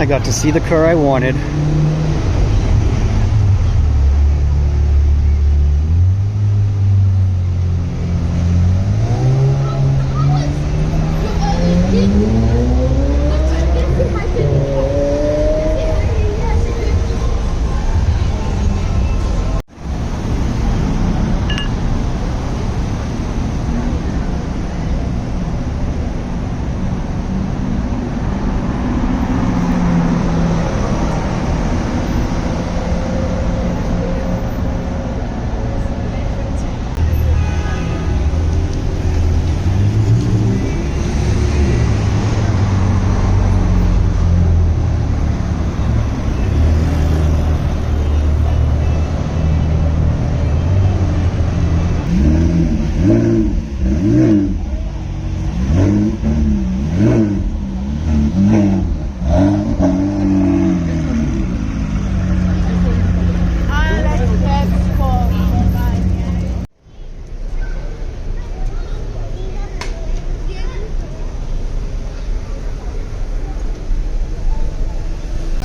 I got to see the car I wanted.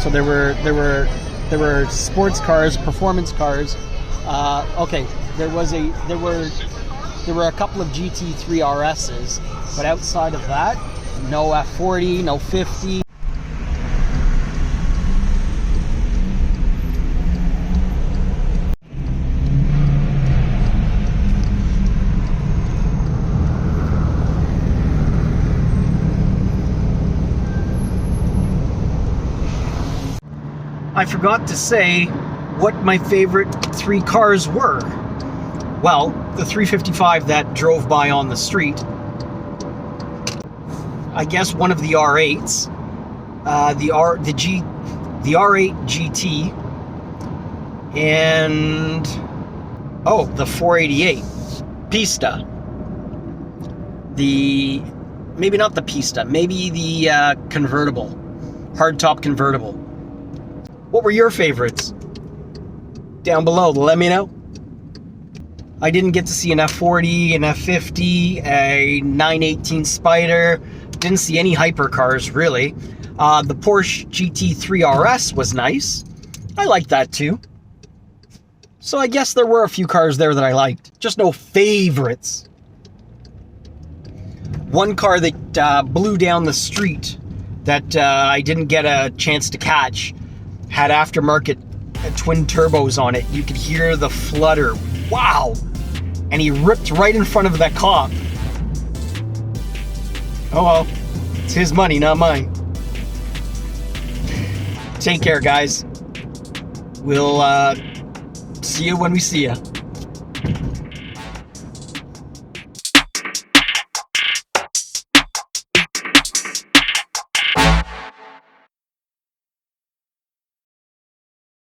So there were There were sports cars, performance cars. Okay, there were a couple of GT3 RSs, but outside of that, no F40, no 50. I forgot to say what my favorite 3 cars were. Well, the 355 that drove by on the street. I guess one of the R8s. The R8 GT. And the 488 Pista. Maybe not the Pista, maybe the convertible. Hardtop convertible. What were your favorites? Down below, let me know. I didn't get to see an F40, an F50, a 918 Spider. Didn't see any hypercars, really. The Porsche GT3 RS was nice. I liked that too. So I guess there were a few cars there that I liked. Just no favorites. One car that blew down the street that I didn't get a chance to catch had aftermarket twin turbos on it. You could hear the flutter. Wow! And he ripped right in front of that cop. Oh well, it's his money, not mine. Take care, guys. We'll see you when we see you.